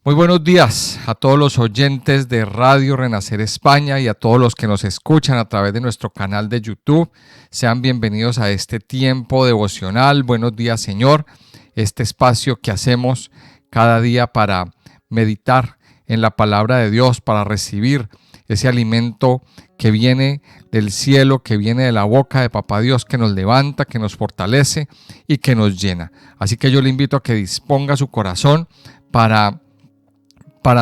Muy buenos días a todos los oyentes de Radio Renacer España y a todos los que nos escuchan a través de nuestro canal de YouTube. Sean bienvenidos a este tiempo devocional. Buenos días, Señor. Este espacio que hacemos cada día para meditar en la palabra de Dios, para recibir ese alimento que viene del cielo, que viene de la boca de Papá Dios, que nos levanta, que nos fortalece y que nos llena. Así que yo le invito a que disponga su corazón para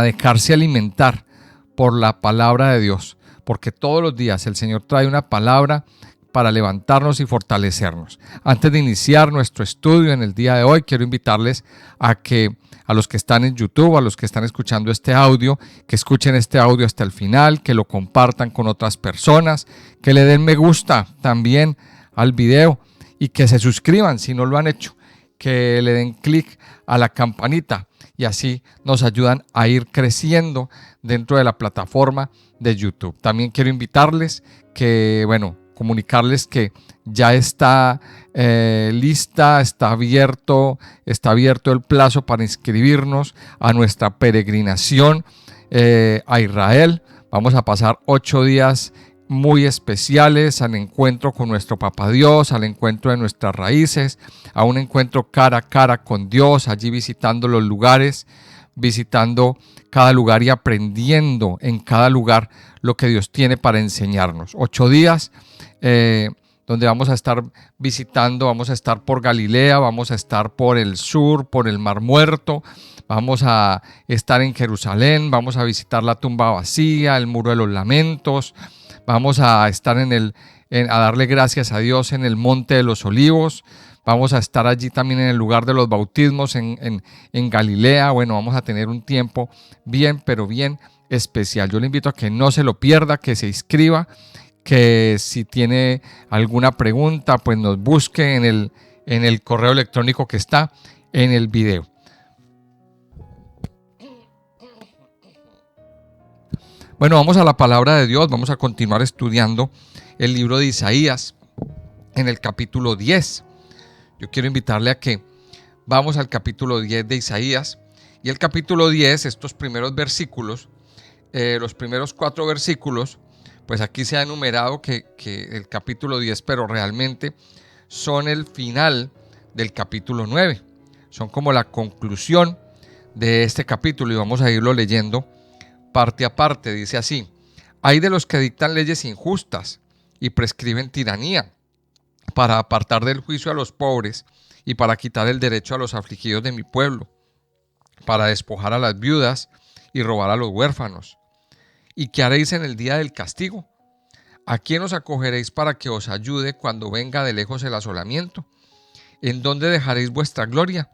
dejarse alimentar por la palabra de Dios, porque todos los días el Señor trae una palabra para levantarnos y fortalecernos. Antes de iniciar nuestro estudio en el día de hoy, quiero invitarles a los que están en YouTube, a los que están escuchando este audio, que escuchen este audio hasta el final, que lo compartan con otras personas, que le den me gusta también al video y que se suscriban si no lo han hecho, que le den clic a la campanita y así nos ayudan a ir creciendo dentro de la plataforma de YouTube. También quiero invitarles comunicarles que ya está lista, está abierto el plazo para inscribirnos a nuestra peregrinación a Israel. Vamos a pasar 8 días muy especiales al encuentro con nuestro Papá Dios, al encuentro de nuestras raíces, a un encuentro cara a cara con Dios, allí visitando los lugares, visitando cada lugar y aprendiendo en cada lugar lo que Dios tiene para enseñarnos. 8 días donde vamos a estar visitando, vamos a estar por Galilea, vamos a estar por el sur, por el Mar Muerto, vamos a estar en Jerusalén, vamos a visitar la tumba vacía, el Muro de los Lamentos. Vamos a estar a darle gracias a Dios en el Monte de los Olivos. Vamos a estar allí también en el lugar de los bautismos en Galilea. Bueno, vamos a tener un tiempo bien, pero bien especial. Yo le invito a que no se lo pierda, que se inscriba, que si tiene alguna pregunta, pues nos busque en el correo electrónico que está en el video. Bueno, vamos a la palabra de Dios, vamos a continuar estudiando el libro de Isaías en el capítulo 10. Yo quiero invitarle a que vamos al capítulo 10 de Isaías y el capítulo 10, estos primeros versículos, los primeros 4 versículos, pues aquí se ha enumerado que el capítulo 10, pero realmente son el final del capítulo 9, son como la conclusión de este capítulo y vamos a irlo leyendo parte a parte. Dice así: hay de los que dictan leyes injustas y prescriben tiranía para apartar del juicio a los pobres y para quitar el derecho a los afligidos de mi pueblo, para despojar a las viudas y robar a los huérfanos. ¿Y qué haréis en el día del castigo? ¿A quién os acogeréis para que os ayude cuando venga de lejos el asolamiento? ¿En dónde dejaréis vuestra gloria?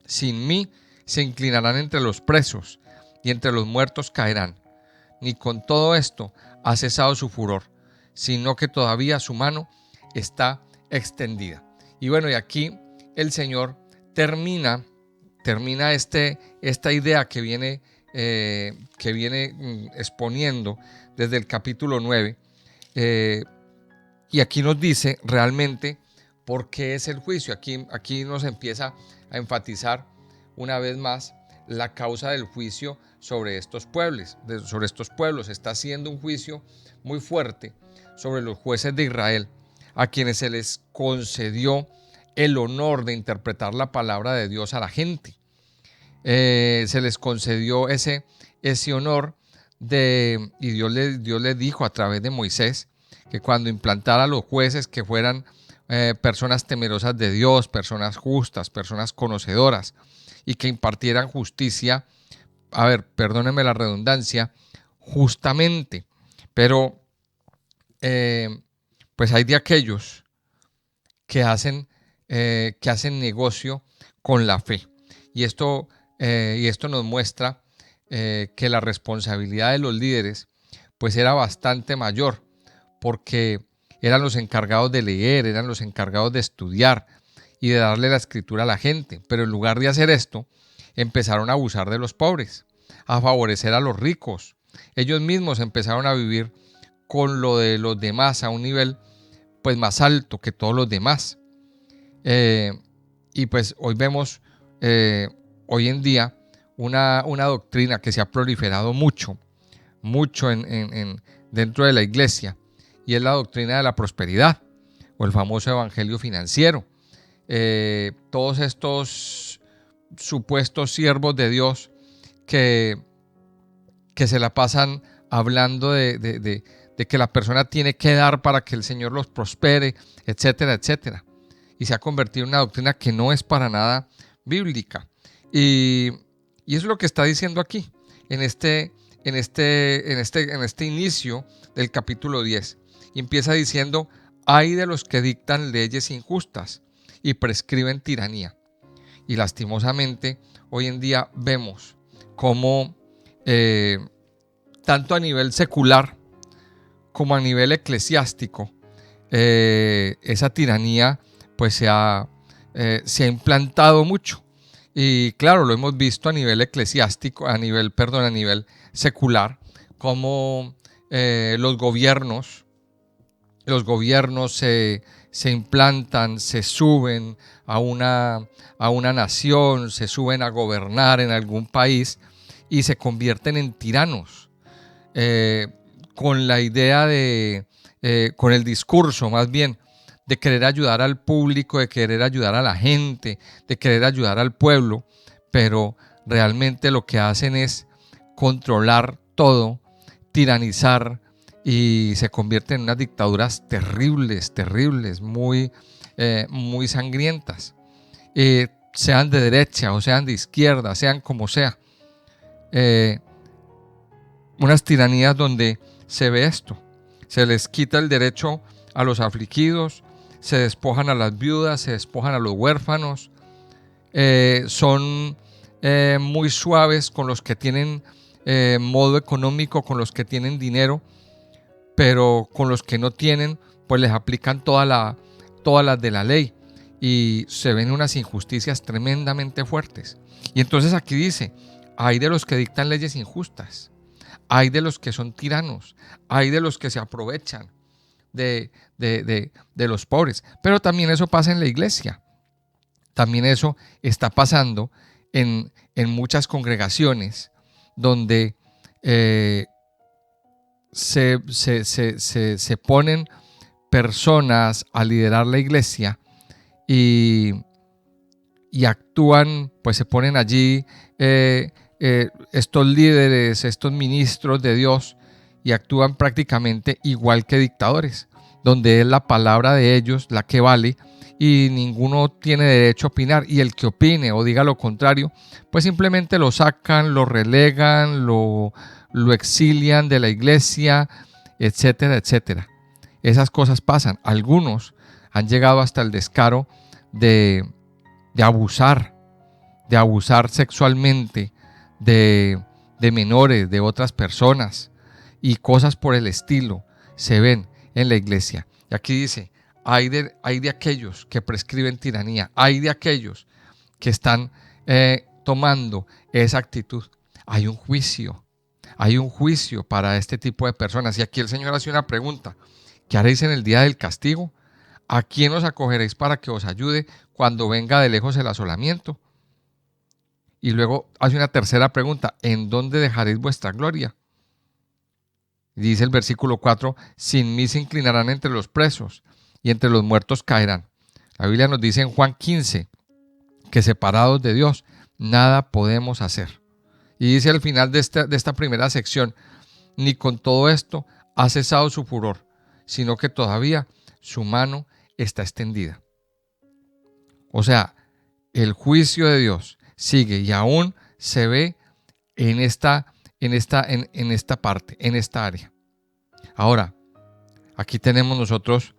Sin mí se inclinarán entre los presos y entre los muertos caerán. Ni con todo esto ha cesado su furor, sino que todavía su mano está extendida. Y bueno, y aquí el Señor termina esta idea que viene exponiendo desde el capítulo 9, y aquí nos dice realmente por qué es el juicio. Aquí nos empieza a enfatizar una vez más la causa del juicio sobre estos pueblos. Está haciendo un juicio muy fuerte sobre los jueces de Israel, a quienes se les concedió el honor de interpretar la palabra de Dios a la gente. Se les concedió ese honor y Dios les dijo a través de Moisés que cuando implantara a los jueces que fueran personas temerosas de Dios, personas justas, personas conocedoras, y que impartieran justicia, perdónenme la redundancia, justamente. Pero pues hay de aquellos que hacen negocio con la fe. Y esto nos muestra que la responsabilidad de los líderes pues era bastante mayor, porque eran los encargados de leer, eran los encargados de estudiar y de darle la escritura a la gente. Pero en lugar de hacer esto, empezaron a abusar de los pobres, a favorecer a los ricos. Ellos mismos empezaron a vivir con lo de los demás a un nivel pues más alto que todos los demás. Y pues hoy vemos hoy en día una doctrina que se ha proliferado mucho dentro de la iglesia, y es la doctrina de la prosperidad o el famoso evangelio financiero. Todos estos supuestos siervos de Dios que se la pasan hablando de que la persona tiene que dar para que el Señor los prospere, etcétera, etcétera. Y se ha convertido en una doctrina que no es para nada bíblica. Y eso es lo que está diciendo aquí, en este inicio del capítulo 10. Y empieza diciendo: hay de los que dictan leyes injustas y prescriben tiranía. Y lastimosamente, hoy en día vemos cómo tanto a nivel secular como a nivel eclesiástico, esa tiranía pues se ha implantado mucho. Y claro, lo hemos visto a nivel eclesiástico, a nivel secular, como los gobiernos se implantan, se suben a una nación, se suben a gobernar en algún país y se convierten en tiranos, con la idea con el discurso más bien, de querer ayudar al público, de querer ayudar a la gente, de querer ayudar al pueblo, pero realmente lo que hacen es controlar todo, tiranizar, y se convierten en unas dictaduras terribles, muy sangrientas, sean de derecha o sean de izquierda, sean como sea. Unas tiranías donde se ve esto: se les quita el derecho a los afligidos, se despojan a las viudas, se despojan a los huérfanos, son muy suaves con los que tienen modo económico, con los que tienen dinero, pero con los que no tienen, pues les aplican todas las de la ley, y se ven unas injusticias tremendamente fuertes. Y entonces aquí dice: hay de los que dictan leyes injustas, hay de los que son tiranos, hay de los que se aprovechan de los pobres. Pero también eso pasa en la iglesia. También eso está pasando en muchas congregaciones donde se ponen personas a liderar la iglesia y actúan, pues se ponen allí estos líderes, estos ministros de Dios, y actúan prácticamente igual que dictadores, donde es la palabra de ellos la que vale y ninguno tiene derecho a opinar, y el que opine o diga lo contrario, pues simplemente lo sacan, lo relegan, lo exilian de la iglesia, etcétera, etcétera. Esas cosas pasan. Algunos han llegado hasta el descaro de abusar sexualmente de menores, de otras personas, y cosas por el estilo se ven en la iglesia. Y aquí dice: hay de aquellos que prescriben tiranía, hay de aquellos que están tomando esa actitud. Hay un juicio para este tipo de personas. Y aquí el Señor hace una pregunta: ¿qué haréis en el día del castigo? ¿A quién os acogeréis para que os ayude cuando venga de lejos el asolamiento? Y luego hace una tercera pregunta: ¿en dónde dejaréis vuestra gloria? Y dice el versículo 4: sin mí se inclinarán entre los presos y entre los muertos caerán. La Biblia nos dice en Juan 15 que separados de Dios nada podemos hacer. Y dice al final de esta primera sección: ni con todo esto ha cesado su furor, sino que todavía su mano está extendida. O sea, el juicio de Dios sigue y aún se ve en esta parte, en esta área. Ahora, aquí tenemos nosotros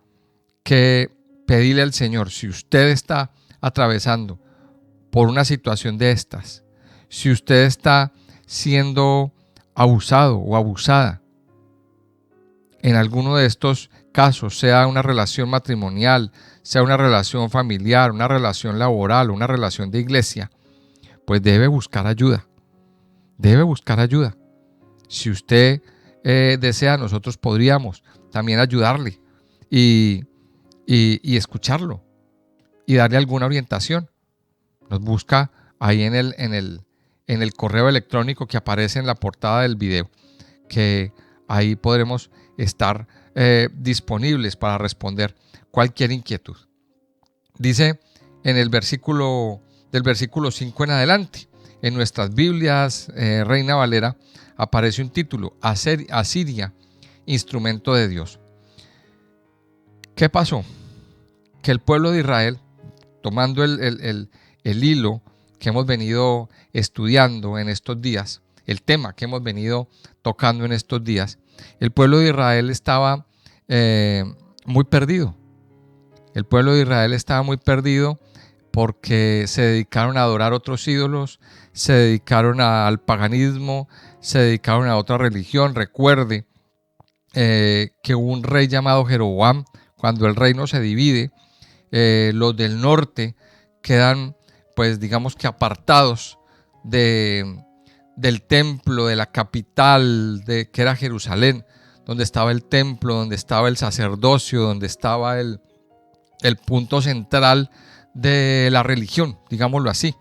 que pedirle al Señor: si usted está atravesando por una situación de estas, si usted está siendo abusado o abusada en alguno de estos casos, sea una relación matrimonial, sea una relación familiar, una relación laboral, una relación de iglesia, pues debe buscar ayuda. Debe buscar ayuda. Si usted desea, nosotros podríamos también ayudarle y escucharlo y darle alguna orientación. Nos busca ahí en en el correo electrónico que aparece en la portada del video, que ahí podremos estar disponibles para responder cualquier inquietud. Dice en el versículo, del versículo 5 en adelante, en nuestras Biblias, Reina Valera, aparece un título: Asiria, instrumento de Dios. ¿Qué pasó? Que el pueblo de Israel, tomando el hilo que hemos venido estudiando en estos días, el tema que hemos venido tocando en estos días, el pueblo de Israel estaba muy perdido. El pueblo de Israel estaba muy perdido porque se dedicaron a adorar otros ídolos, se dedicaron al paganismo, se dedicaron a otra religión. Recuerde que hubo un rey llamado Jeroboam. Cuando el reino se divide, los del norte quedan, pues digamos que apartados del templo, de la capital, que era Jerusalén, donde estaba el templo, donde estaba el sacerdocio, donde estaba el punto central de la religión, digámoslo así.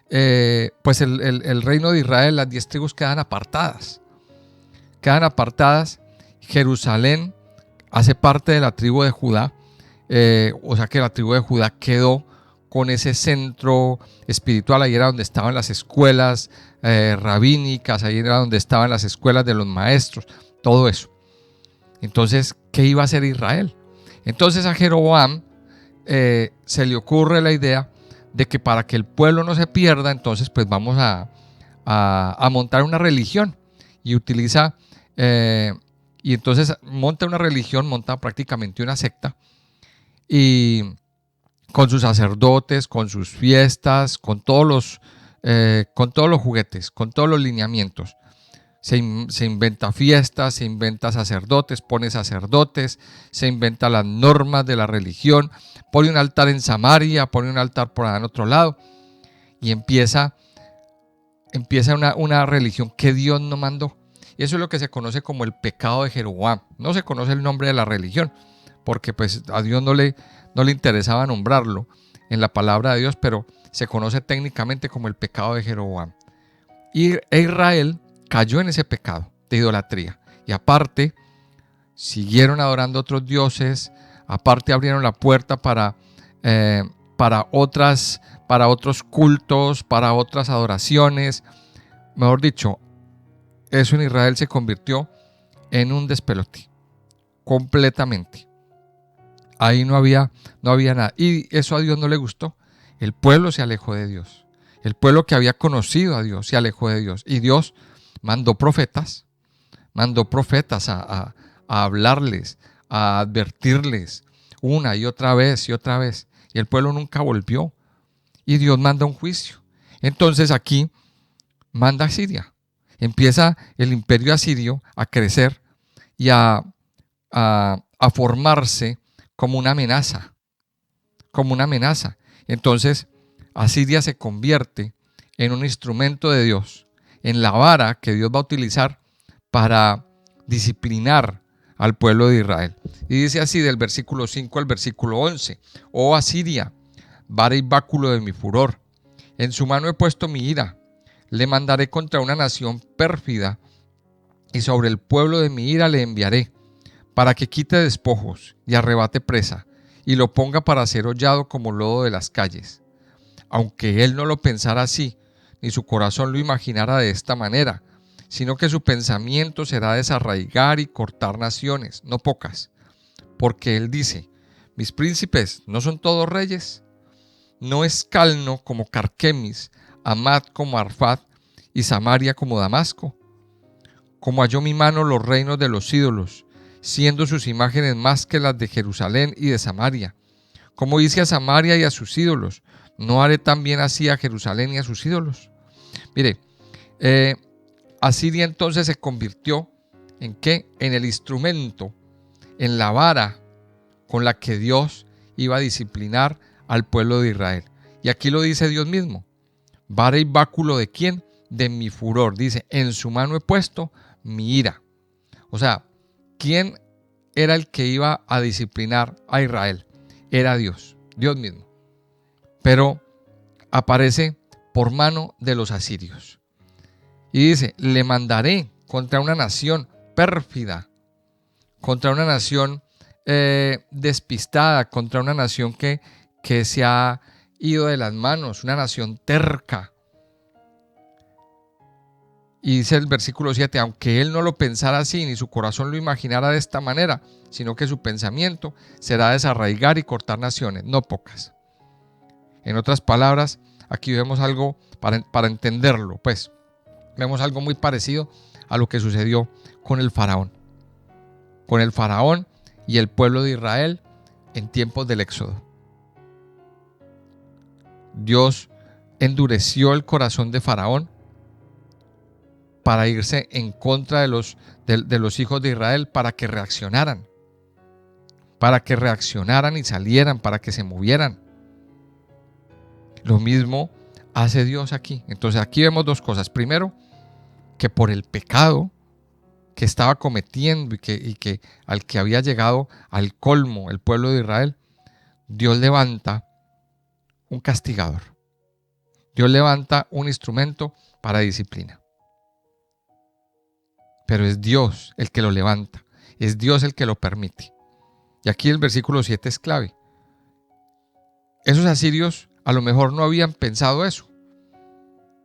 Pues el reino de Israel, las 10 tribus quedan apartadas. Jerusalén hace parte de la tribu de Judá, o sea que la tribu de Judá quedó con ese centro espiritual. Ahí era donde estaban las escuelas rabínicas, ahí era donde estaban las escuelas de los maestros, todo eso. Entonces, ¿qué iba a hacer Israel? Entonces a Jeroboam se le ocurre la idea de que para que el pueblo no se pierda, entonces pues vamos a montar una religión, y utiliza y entonces monta una religión, monta prácticamente una secta, y con sus sacerdotes, con sus fiestas, con todos los juguetes, con todos los lineamientos. Se inventa fiestas, se inventa sacerdotes, pone sacerdotes, se inventa las normas de la religión, pone un altar en Samaria, pone un altar por allá en otro lado, y empieza una religión que Dios no mandó. Y eso es lo que se conoce como el pecado de Jeroboam. No se conoce el nombre de la religión, porque pues a Dios no le interesaba nombrarlo en la palabra de Dios, pero se conoce técnicamente como el pecado de Jeroboam. Y Israel cayó en ese pecado de idolatría, y aparte siguieron adorando otros dioses, aparte abrieron la puerta para otros cultos, para otras adoraciones. Mejor dicho, eso en Israel se convirtió en un despelote completamente. Ahí no había nada, y eso a Dios no le gustó. El pueblo se alejó de Dios. El pueblo que había conocido a Dios se alejó de Dios, y Dios mandó profetas a hablarles, a advertirles una y otra vez, y el pueblo nunca volvió, y Dios manda un juicio. Entonces aquí manda a Siria. Empieza el imperio asirio a crecer y a formarse como una amenaza. Entonces Asiria se convierte en un instrumento de Dios, en la vara que Dios va a utilizar para disciplinar al pueblo de Israel. Y dice así del versículo 5 al versículo 11: Oh Asiria, vara y báculo de mi furor, en su mano he puesto mi ira. Le mandaré contra una nación pérfida, y sobre el pueblo de mi ira le enviaré, para que quite despojos y arrebate presa, y lo ponga para ser hollado como lodo de las calles. Aunque él no lo pensara así, ni su corazón lo imaginara de esta manera, sino que su pensamiento será desarraigar y cortar naciones, no pocas. Porque él dice: mis príncipes no son todos reyes. ¿No es Calno como Carquemis, Amad como Arfad y Samaria como Damasco? Como halló mi mano los reinos de los ídolos, siendo sus imágenes más que las de Jerusalén y de Samaria. Como hice a Samaria y a sus ídolos, ¿no haré también así a Jerusalén y a sus ídolos? Mire, Asiria entonces se convirtió ¿en qué? En el instrumento, en la vara con la que Dios iba a disciplinar al pueblo de Israel. Y aquí lo dice Dios mismo: vara y báculo ¿de quién? De mi furor. Dice: en su mano he puesto mi ira. O sea, ¿quién era el que iba a disciplinar a Israel? Era Dios mismo. Pero aparece por mano de los asirios. Y dice, le mandaré contra una nación pérfida, contra una nación despistada, contra una nación que se ha ido de las manos, una nación terca. Y dice el versículo 7, aunque él no lo pensara así, ni su corazón lo imaginara de esta manera, sino que su pensamiento será desarraigar y cortar naciones, no pocas. En otras palabras, aquí vemos algo para entenderlo, pues, vemos algo muy parecido a lo que sucedió con el faraón. Con el faraón y el pueblo de Israel en tiempos del Éxodo. Dios endureció el corazón de faraón para irse en contra de los hijos de Israel, para que reaccionaran y salieran, para que se movieran. Lo mismo hace Dios aquí. Entonces aquí vemos dos cosas. Primero, que por el pecado que estaba cometiendo y que al que había llegado al colmo el pueblo de Israel, Dios levanta un castigador. Dios levanta un instrumento para disciplina. Pero es Dios el que lo levanta, es Dios el que lo permite. Y aquí el versículo 7 es clave. Esos asirios a lo mejor no habían pensado eso.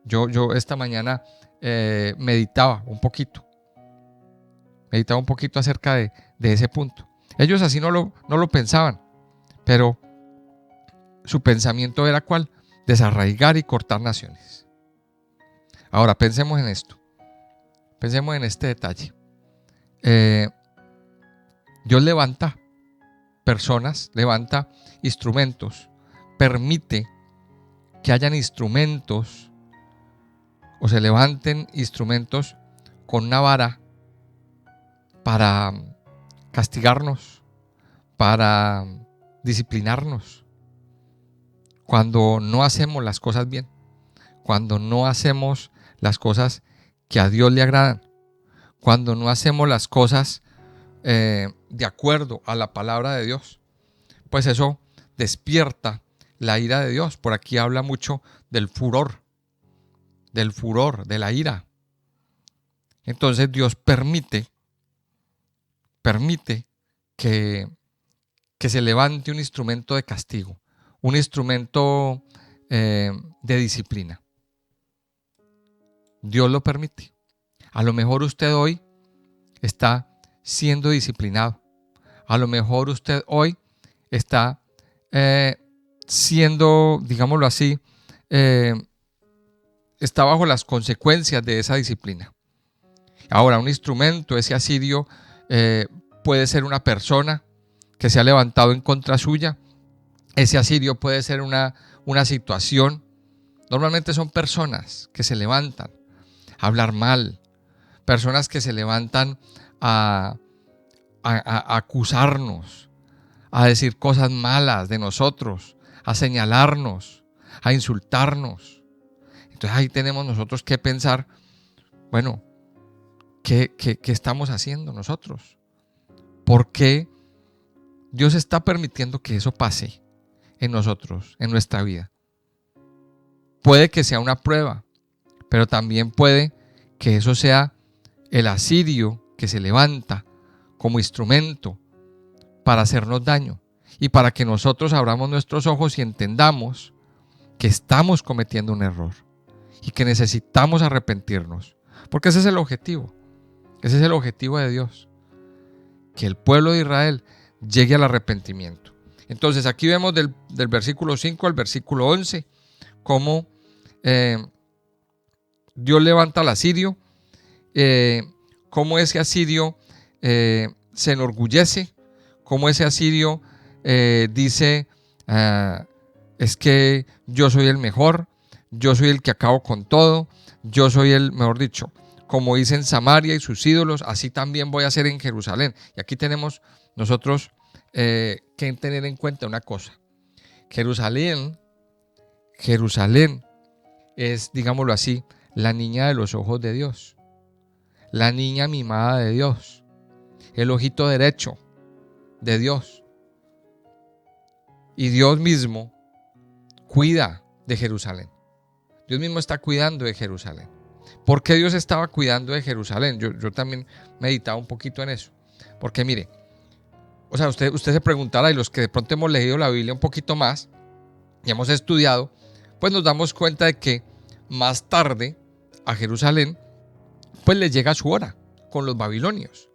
Yo esta mañana meditaba un poquito acerca de ese punto. Ellos así no lo pensaban, pero su pensamiento era ¿cuál? Desarraigar y cortar naciones. Ahora pensemos en esto. Pensemos en este detalle. Dios levanta personas, levanta instrumentos, permite que hayan instrumentos o se levanten instrumentos con una vara para castigarnos, para disciplinarnos, cuando no hacemos las cosas bien, cuando no hacemos las cosas que a Dios le agradan, cuando no hacemos las cosas de acuerdo a la palabra de Dios, pues eso despierta la ira de Dios. Por aquí habla mucho del furor, de la ira. Entonces Dios permite que se levante un instrumento de castigo, un instrumento de disciplina. Dios lo permite. A lo mejor usted hoy está siendo disciplinado. A lo mejor usted hoy está siendo, digámoslo así, está bajo las consecuencias de esa disciplina. Ahora, un instrumento, ese asirio, puede ser una persona que se ha levantado en contra suya. Ese asirio puede ser una situación. Normalmente son personas que se levantan a hablar mal, personas que se levantan a acusarnos, a decir cosas malas de nosotros, a señalarnos, a insultarnos. Entonces ahí tenemos nosotros que pensar, bueno, ¿qué estamos haciendo nosotros? ¿Por qué Dios está permitiendo que eso pase en nosotros, en nuestra vida? Puede que sea una prueba, pero también puede que eso sea el asirio que se levanta como instrumento para hacernos daño y para que nosotros abramos nuestros ojos y entendamos que estamos cometiendo un error y que necesitamos arrepentirnos, porque ese es el objetivo de Dios, que el pueblo de Israel llegue al arrepentimiento. Entonces aquí vemos del versículo 5 al versículo 11 cómo Dios levanta al asirio, cómo ese asirio se enorgullece, cómo ese asirio dice, es que yo soy el mejor, yo soy el que acabo con todo, yo soy el, mejor dicho, como dice en Samaria y sus ídolos, así también voy a hacer en Jerusalén. Y aquí tenemos nosotros que tener en cuenta una cosa. Jerusalén es, digámoslo así, la niña de los ojos de Dios, la niña mimada de Dios, el ojito derecho de Dios. Y Dios mismo cuida de Jerusalén. Dios mismo está cuidando de Jerusalén. ¿Por qué Dios estaba cuidando de Jerusalén? Yo también meditaba un poquito en eso. Porque mire, o sea, usted se preguntará, y los que de pronto hemos leído la Biblia un poquito más y hemos estudiado, pues nos damos cuenta de que más tarde a Jerusalén pues le llega su hora con los babilonios,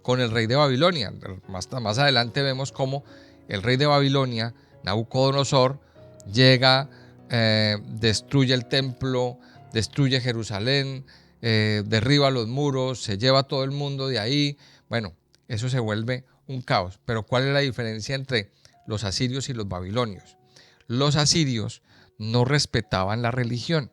con el rey de Babilonia. Más adelante vemos cómo el rey de Babilonia, Nabucodonosor, llega, destruye el templo, destruye Jerusalén, derriba los muros, se lleva a todo el mundo de ahí. Bueno, eso se vuelve un caos. Pero ¿cuál es la diferencia entre los asirios y los babilonios? Los asirios no respetaban la religión.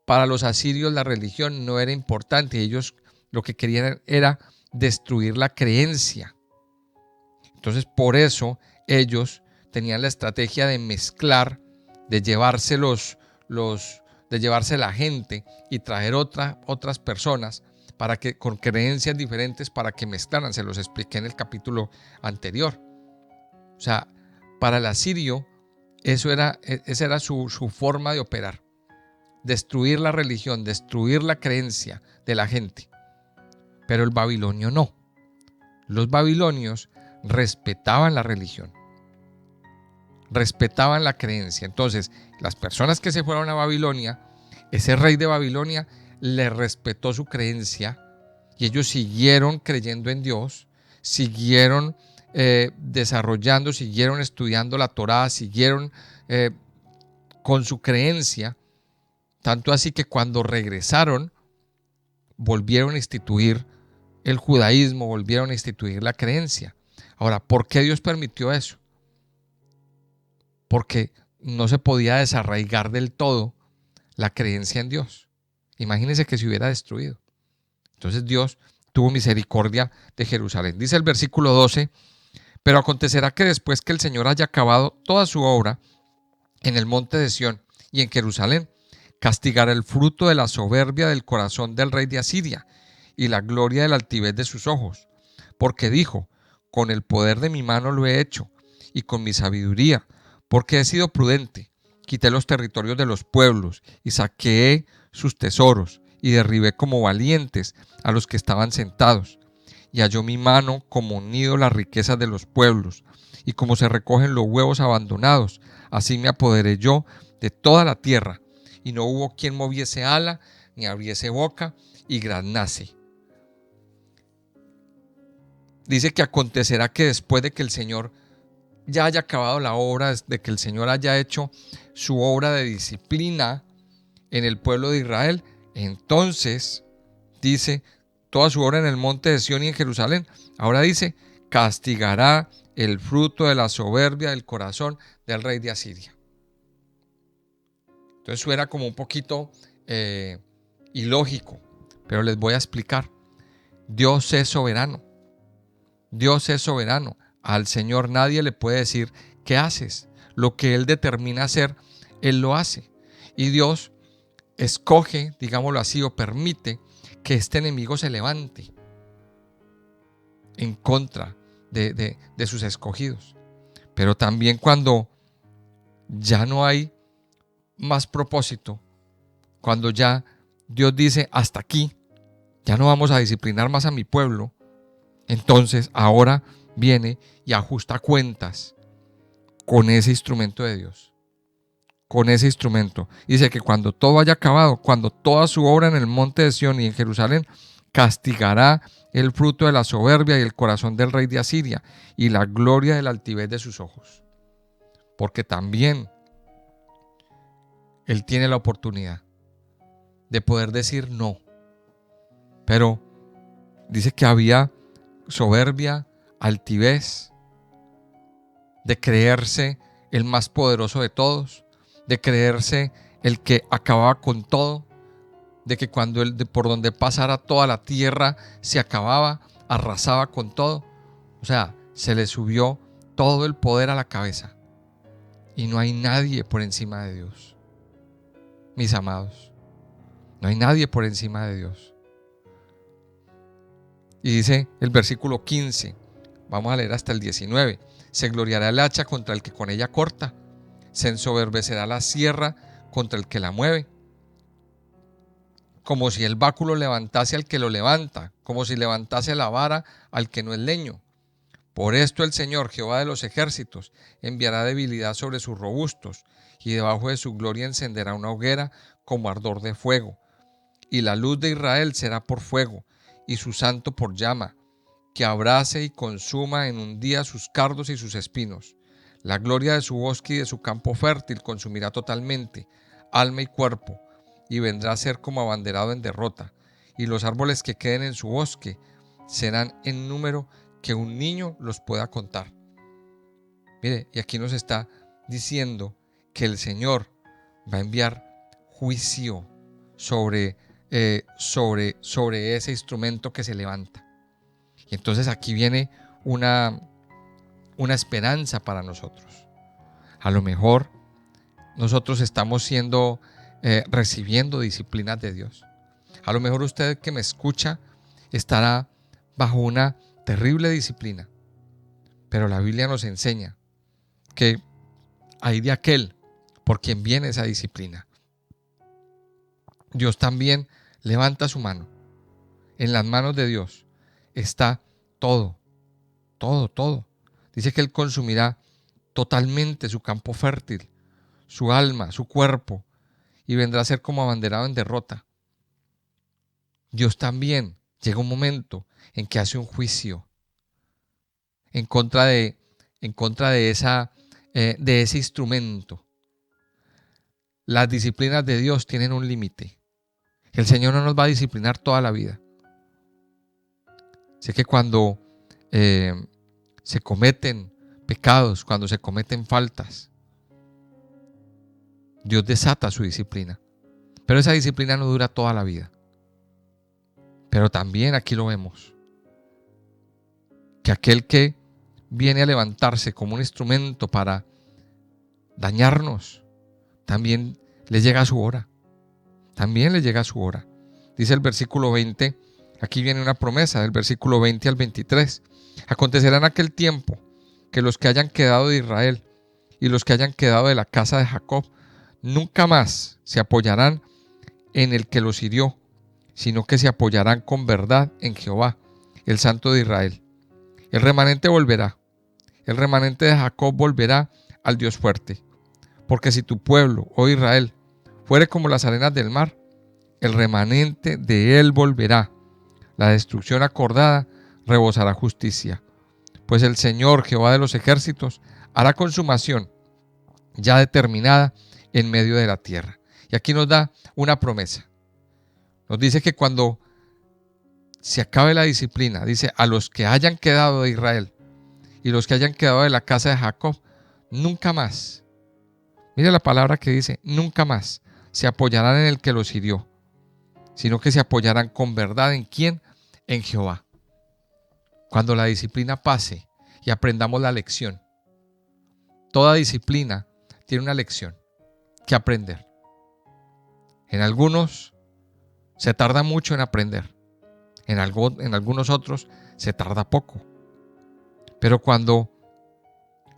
Para los asirios la religión no era importante. Ellos lo que querían era destruir la creencia. Entonces, por eso ellos tenían la estrategia de mezclar, de llevarse de llevarse la gente y traer otras personas para que, con creencias diferentes, para que mezclaran. Se los expliqué en el capítulo anterior. O sea, para el asirio esa era su forma de operar. Destruir la religión, destruir la creencia de la gente. Pero el babilonio no. Los babilonios respetaban la religión, respetaban la creencia. Entonces, las personas que se fueron a Babilonia, ese rey de Babilonia les respetó su creencia y ellos siguieron creyendo en Dios, siguieron desarrollando, siguieron estudiando la Torá, siguieron con su creencia. Tanto así que cuando regresaron, volvieron a instituir el judaísmo, volvieron a instituir la creencia. Ahora, ¿por qué Dios permitió eso? Porque no se podía desarraigar del todo la creencia en Dios. Imagínense que se hubiera destruido. Entonces Dios tuvo misericordia de Jerusalén. Dice el versículo 12, pero acontecerá que después que el Señor haya acabado toda su obra en el monte de Sión y en Jerusalén, castigará el fruto de la soberbia del corazón del rey de Asiria y la gloria de la altivez de sus ojos. Porque dijo, con el poder de mi mano lo he hecho, y con mi sabiduría, porque he sido prudente. Quité los territorios de los pueblos, y saqueé sus tesoros, y derribé como valientes a los que estaban sentados. Y halló mi mano como nido las riquezas de los pueblos, y como se recogen los huevos abandonados, así me apoderé yo de toda la tierra. Y no hubo quien moviese ala, ni abriese boca, y graznase. Dice que acontecerá que después de que el Señor ya haya acabado la obra, de que el Señor haya hecho su obra de disciplina en el pueblo de Israel, entonces, dice, toda su obra en el monte de Sión y en Jerusalén, ahora dice, castigará el fruto de la soberbia del corazón del rey de Asiria. Entonces suena como un poquito ilógico, pero les voy a explicar. Dios es soberano. Dios es soberano. Al Señor nadie le puede decir qué haces. Lo que Él determina hacer, Él lo hace. Y Dios escoge, digámoslo así, o permite que este enemigo se levante en contra de sus escogidos. Pero también cuando ya no hay más propósito, cuando ya Dios dice hasta aquí, ya no vamos a disciplinar más a mi pueblo, entonces ahora viene y ajusta cuentas con ese instrumento de Dios, con ese instrumento. Dice que cuando todo haya acabado, cuando toda su obra en el monte de Sión y en Jerusalén, castigará el fruto de la soberbia y el corazón del rey de Asiria y la gloria de la altivez de sus ojos. Porque también Él tiene la oportunidad de poder decir no. Pero dice que había soberbia, altivez, de creerse el más poderoso de todos, de creerse el que acababa con todo, de que cuando él por donde pasara toda la tierra se acababa, arrasaba con todo. O sea, se le subió todo el poder a la cabeza. Y no hay nadie por encima de Dios. Mis amados, no hay nadie por encima de Dios. Y dice el versículo 15, vamos a leer hasta el 19. Se gloriará el hacha contra el que con ella corta, se ensoberbecerá la sierra contra el que la mueve, como si el báculo levantase al que lo levanta, como si levantase la vara al que no es leño. Por esto el Señor, Jehová de los ejércitos, enviará debilidad sobre sus robustos, y debajo de su gloria encenderá una hoguera como ardor de fuego. Y la luz de Israel será por fuego, y su santo por llama, que abrace y consuma en un día sus cardos y sus espinos. La gloria de su bosque y de su campo fértil consumirá totalmente, alma y cuerpo, y vendrá a ser como abanderado en derrota. Y los árboles que queden en su bosque serán en número que un niño los pueda contar. Mire, y aquí nos está diciendo que el Señor va a enviar juicio sobre ese instrumento que se levanta. Y entonces aquí viene una esperanza para nosotros. A lo mejor nosotros estamos recibiendo disciplinas de Dios. A lo mejor usted que me escucha estará bajo una terrible disciplina, pero la Biblia nos enseña que hay de aquel por quien viene esa disciplina. Dios también levanta su mano. En las manos de Dios está todo, todo, todo. Dice que Él consumirá totalmente su campo fértil, su alma, su cuerpo, y vendrá a ser como abanderado en derrota. Dios también llega un momento en que hace un juicio en contra de ese instrumento. Las disciplinas de Dios tienen un límite. El Señor no nos va a disciplinar toda la vida. Sé que cuando se cometen pecados, cuando se cometen faltas, Dios desata su disciplina. Pero esa disciplina no dura toda la vida. Pero también aquí lo vemos, que aquel que viene a levantarse como un instrumento para dañarnos, también le llega su hora. También le llega su hora. Dice el versículo 20, aquí viene una promesa del versículo 20 al 23. Acontecerá en aquel tiempo que los que hayan quedado de Israel y los que hayan quedado de la casa de Jacob nunca más se apoyarán en el que los hirió, sino que se apoyarán con verdad en Jehová, el Santo de Israel. El remanente volverá, el remanente de Jacob volverá al Dios fuerte. Porque si tu pueblo, oh Israel, fuere como las arenas del mar, el remanente de él volverá. La destrucción acordada rebosará justicia. Pues el Señor, Jehová de los ejércitos, hará consumación ya determinada en medio de la tierra. Y aquí nos da una promesa. Nos dice que cuando se acabe la disciplina, dice, a los que hayan quedado de Israel y los que hayan quedado de la casa de Jacob, nunca más. Mire la palabra que dice, nunca más se apoyarán en el que los hirió, sino que se apoyarán con verdad ¿en quién? En Jehová. Cuando la disciplina pase y aprendamos la lección. Toda disciplina tiene una lección que aprender. En algunos se tarda mucho en aprender. En algunos otros se tarda poco. Pero cuando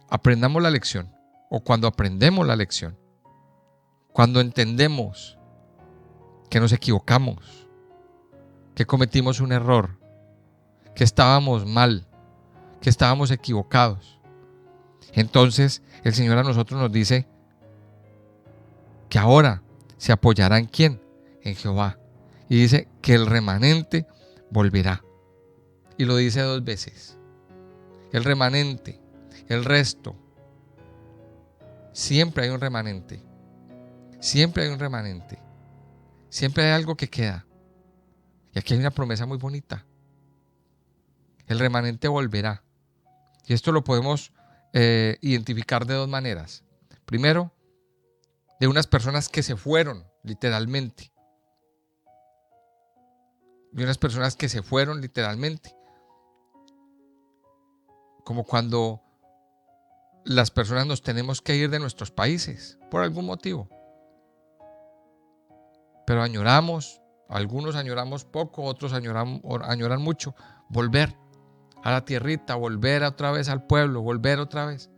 aprendamos la lección, o cuando aprendemos la lección, cuando entendemos que nos equivocamos, que cometimos un error, que estábamos mal, que estábamos equivocados, entonces el Señor a nosotros nos dice que ahora se apoyará ¿en quién? En Jehová. Y dice que el remanente volverá. Y lo dice 2 veces. El remanente, el resto. Siempre hay un remanente. Siempre hay un remanente. Siempre hay algo que queda. Y aquí hay una promesa muy bonita. El remanente volverá. Y esto lo podemos identificar de 2 maneras. Primero, de unas personas que se fueron, literalmente. De unas personas que se fueron, literalmente. Como cuando las personas nos tenemos que ir de nuestros países, por algún motivo. Pero añoramos, algunos añoramos poco, otros añoran mucho, volver a la tierrita, volver otra vez al pueblo, volver otra vez.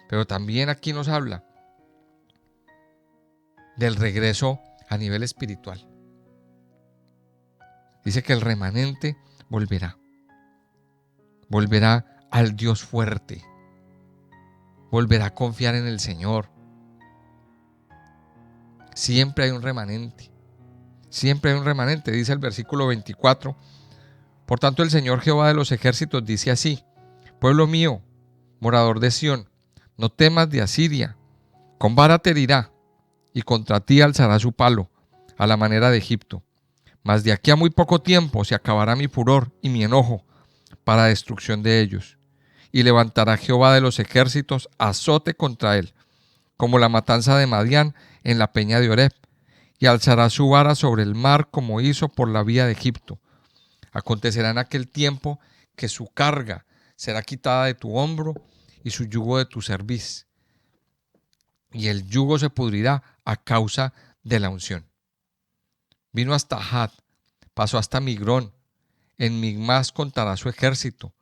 Pero también aquí nos habla del regreso a nivel espiritual. Dice que el remanente volverá al Dios fuerte, volverá a confiar en el Señor. Siempre hay un remanente, dice el versículo 24. Por tanto, el Señor Jehová de los ejércitos dice así: pueblo mío, morador de Sión, no temas de Asiria, con vara te herirá, y contra ti alzará su palo, a la manera de Egipto. Mas de aquí a muy poco tiempo se acabará mi furor y mi enojo para destrucción de ellos. Y levantará Jehová de los ejércitos azote contra él, como la matanza de Madián en la peña de Oreb, y alzará su vara sobre el mar como hizo por la vía de Egipto. Acontecerá en aquel tiempo que su carga será quitada de tu hombro y su yugo de tu cerviz, y el yugo se pudrirá a causa de la unción. Vino hasta Had, pasó hasta Migrón, en Migmas contará su ejército.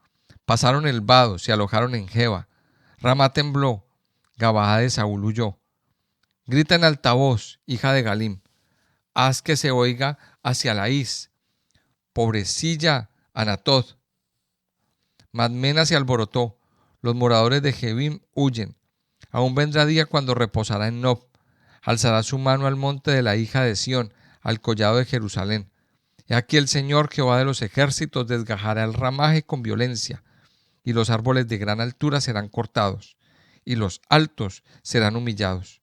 Pasaron el vado, se alojaron en Geba. Ramá tembló, Gabaa de Saúl huyó. Grita en alta voz, hija de Galim, haz que se oiga hacia Laís, pobrecilla Anatot. Madmena se alborotó, los moradores de Jebim huyen. Aún vendrá día cuando reposará en Nob. Alzará su mano al monte de la hija de Sión, al collado de Jerusalén. He aquí el Señor Jehová de los ejércitos desgajará el ramaje con violencia, y los árboles de gran altura serán cortados, y los altos serán humillados.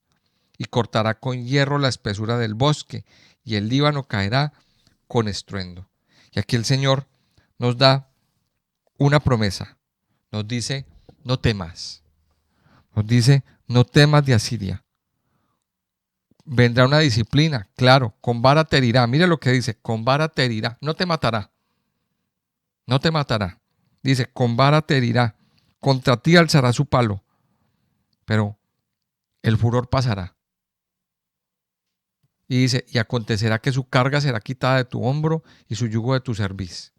Y cortará con hierro la espesura del bosque, y el Líbano caerá con estruendo. Y aquí el Señor nos da una promesa. Nos dice, no temas. Nos dice, no temas de Asiria. Vendrá una disciplina, claro, con vara te herirá. Mire lo que dice, con vara te herirá. No te matará. No te matará. Dice, con vara te herirá. Contra ti alzará su palo. Pero el furor pasará. Y dice, y acontecerá que su carga será quitada de tu hombro y su yugo de tu cerviz.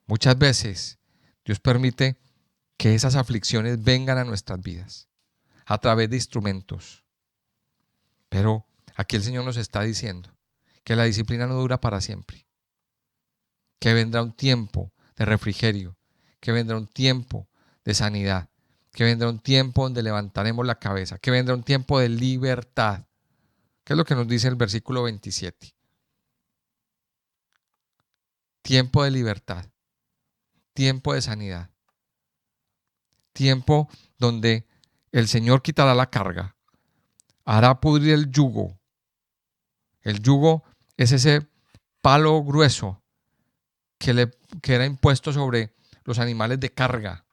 Muchas veces Dios permite que esas aflicciones vengan a nuestras vidas a través de instrumentos. Pero aquí el Señor nos está diciendo que la disciplina no dura para siempre, que vendrá un tiempo de refrigerio, que vendrá un tiempo de sanidad, que vendrá un tiempo donde levantaremos la cabeza, que vendrá un tiempo de libertad. ¿Qué es lo que nos dice el versículo 27? Tiempo de libertad, tiempo de sanidad, tiempo donde el Señor quitará la carga, hará pudrir el yugo. El yugo es ese palo grueso que era impuesto sobre los animales de carga,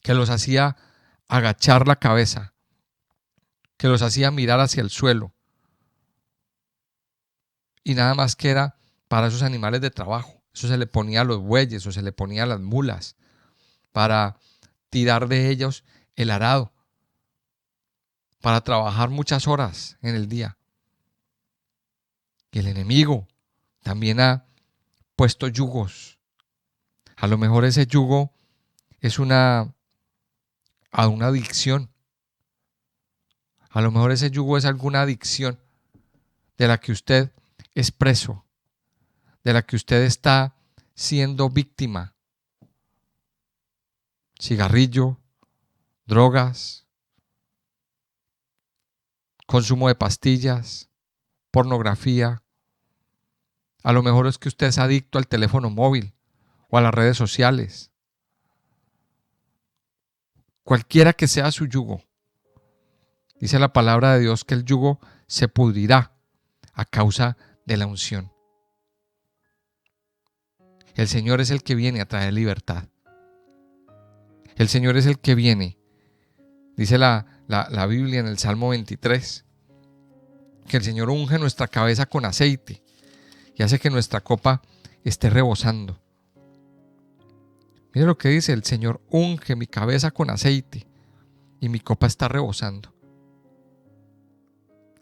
que los hacía agachar la cabeza, que los hacía mirar hacia el suelo. Y nada más que era para esos animales de trabajo. Eso se le ponía a los bueyes o se le ponía a las mulas para tirar de ellos el arado, para trabajar muchas horas en el día. Y el enemigo también ha puesto yugos. A lo mejor ese yugo es una adicción. A lo mejor ese yugo es alguna adicción de la que usted es preso, de la que usted está siendo víctima. Cigarrillo, drogas, consumo de pastillas, pornografía. A lo mejor es que usted es adicto al teléfono móvil o a las redes sociales. Cualquiera que sea su yugo, dice la palabra de Dios que el yugo se pudrirá a causa de la unción. El Señor es el que viene a traer libertad. El Señor es el que viene. Dice la Biblia en el Salmo 23, que el Señor unge nuestra cabeza con aceite y hace que nuestra copa esté rebosando. Mire lo que dice, el Señor unge mi cabeza con aceite y mi copa está rebosando.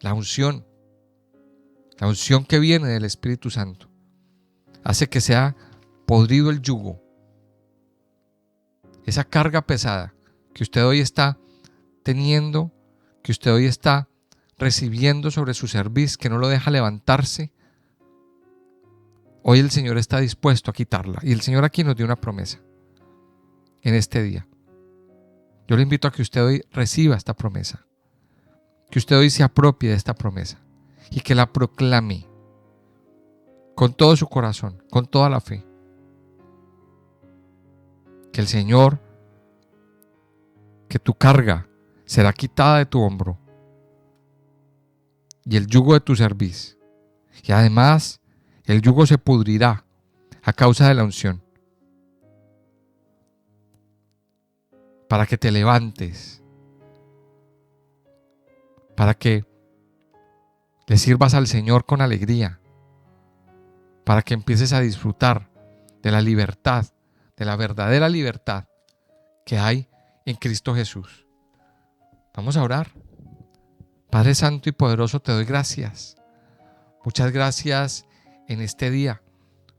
La unción que viene del Espíritu Santo, hace que sea podrido el yugo. Esa carga pesada que usted hoy está teniendo, que usted hoy está recibiendo sobre su cerviz, que no lo deja levantarse, hoy el Señor está dispuesto a quitarla. Y el Señor aquí nos dio una promesa en este día. Yo le invito a que usted hoy reciba esta promesa, que usted hoy se apropie de esta promesa y que la proclame con todo su corazón, con toda la fe. Que el Señor, que tu carga será quitada de tu hombro y el yugo de tu cerviz. Y además el yugo se pudrirá a causa de la unción, para que te levantes, para que le sirvas al Señor con alegría, para que empieces a disfrutar de la libertad, de la verdadera libertad que hay en Cristo Jesús. Vamos a orar. Padre Santo y Poderoso, te doy gracias. Muchas gracias en este día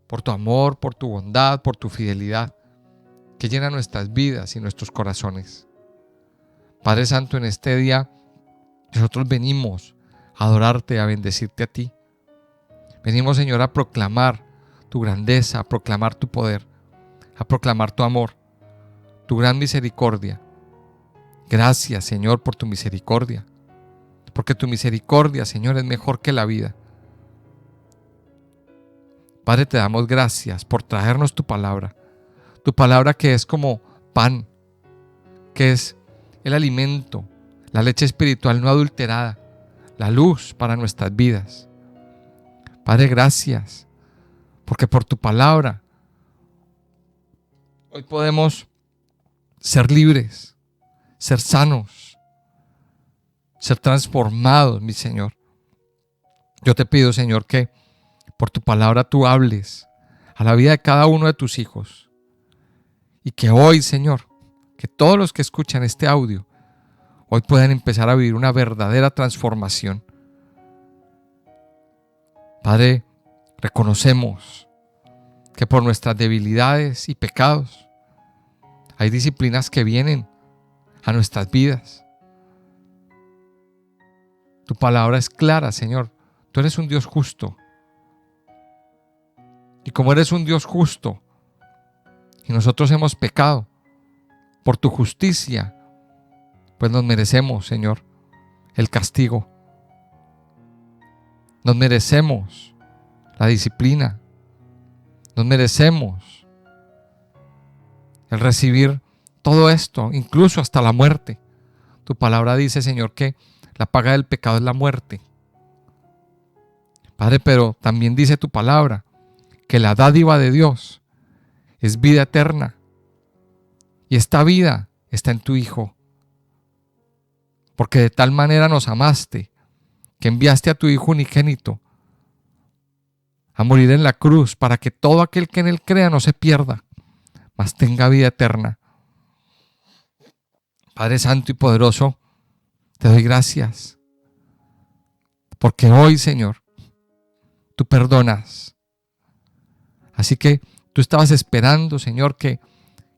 por tu amor, por tu bondad, por tu fidelidad que llena nuestras vidas y nuestros corazones. Padre Santo, en este día nosotros venimos a adorarte, a bendecirte a ti. Venimos, Señor, a proclamar tu grandeza, a proclamar tu poder, a proclamar tu amor, tu gran misericordia. Gracias, Señor, por tu misericordia, porque tu misericordia, Señor, es mejor que la vida. Padre, te damos gracias por traernos tu palabra que es como pan, que es el alimento, la leche espiritual no adulterada, la luz para nuestras vidas. Padre, gracias, porque por tu palabra hoy podemos ser libres, ser sanos, ser transformados, mi Señor. Yo te pido, Señor, que por tu palabra tú hables a la vida de cada uno de tus hijos. Y que hoy, Señor, que todos los que escuchan este audio, hoy puedan empezar a vivir una verdadera transformación. Padre, reconocemos que por nuestras debilidades y pecados hay disciplinas que vienen a nuestras vidas. Tu palabra es clara, Señor. Tú eres un Dios justo. Y como eres un Dios justo, y nosotros hemos pecado por tu justicia, pues nos merecemos, Señor, el castigo. Nos merecemos la disciplina. Nos merecemos el recibir todo esto, incluso hasta la muerte. Tu palabra dice, Señor, que la paga del pecado es la muerte. Padre, pero también dice tu palabra que la dádiva de Dios es vida eterna. Y esta vida está en tu Hijo. Porque de tal manera nos amaste que enviaste a tu Hijo unigénito a morir en la cruz para que todo aquel que en él crea no se pierda, mas tenga vida eterna. Padre Santo y Poderoso, te doy gracias. Porque hoy, Señor, tú perdonas. Así que tú estabas esperando, Señor, que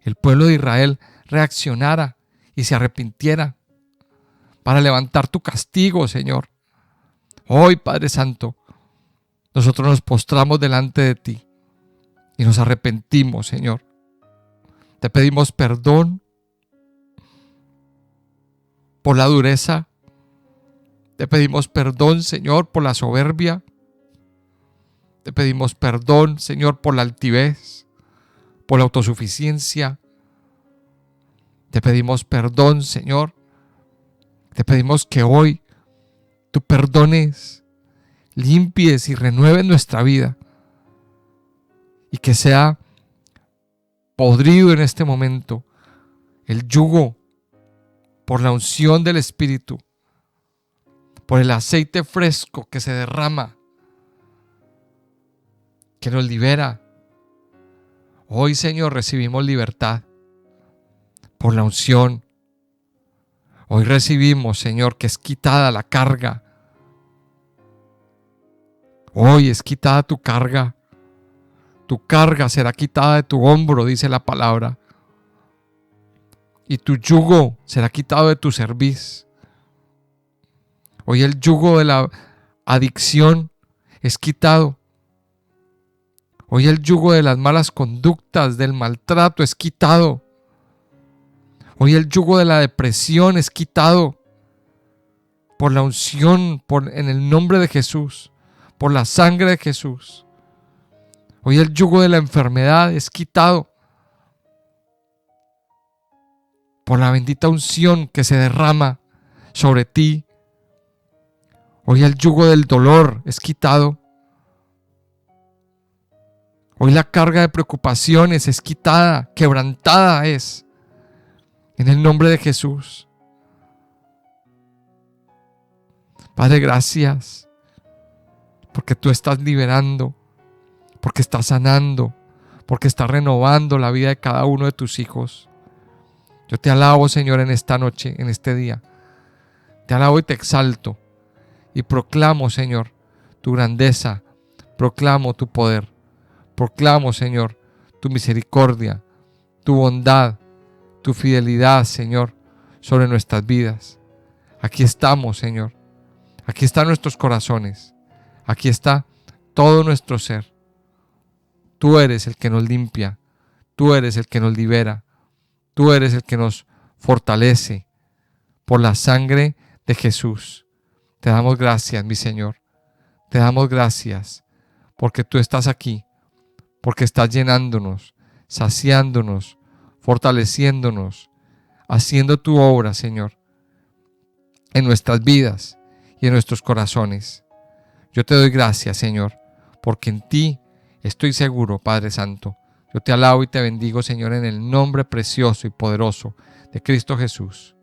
el pueblo de Israel reaccionara y se arrepintiera para levantar tu castigo, Señor. Hoy, Padre Santo, nosotros nos postramos delante de ti y nos arrepentimos, Señor. Te pedimos perdón por la dureza. Te pedimos perdón, Señor, por la soberbia. Te pedimos perdón, Señor, por la altivez, por la autosuficiencia. Te pedimos perdón, Señor. Te pedimos que hoy tú perdones, limpies y renueves nuestra vida. Y que sea podrido en este momento el yugo por la unción del Espíritu, por el aceite fresco que se derrama, que nos libera. Hoy, Señor, recibimos libertad por la unción. Hoy recibimos, Señor, que es quitada la carga. Hoy es quitada tu carga. Tu carga será quitada de tu hombro, dice la palabra. Y tu yugo será quitado de tu cerviz. Hoy el yugo de la adicción es quitado. Hoy el yugo de las malas conductas, del maltrato es quitado. Hoy el yugo de la depresión es quitado por la unción, en el nombre de Jesús, por la sangre de Jesús. Hoy el yugo de la enfermedad es quitado por la bendita unción que se derrama sobre ti. Hoy el yugo del dolor es quitado. Hoy la carga de preocupaciones es quitada, quebrantada es, en el nombre de Jesús. Padre, gracias, porque tú estás liberando, porque estás sanando, porque estás renovando la vida de cada uno de tus hijos. Yo te alabo, Señor, en esta noche, en este día. Te alabo y te exalto y proclamo, Señor, tu grandeza, proclamo tu poder. Proclamo, Señor, tu misericordia, tu bondad, tu fidelidad, Señor, sobre nuestras vidas. Aquí estamos, Señor. Aquí están nuestros corazones. Aquí está todo nuestro ser. Tú eres el que nos limpia. Tú eres el que nos libera. Tú eres el que nos fortalece. Por la sangre de Jesús. Te damos gracias, mi Señor. Te damos gracias porque tú estás aquí. Porque estás llenándonos, saciándonos, fortaleciéndonos, haciendo tu obra, Señor, en nuestras vidas y en nuestros corazones. Yo te doy gracias, Señor, porque en ti estoy seguro, Padre Santo. Yo te alabo y te bendigo, Señor, en el nombre precioso y poderoso de Cristo Jesús.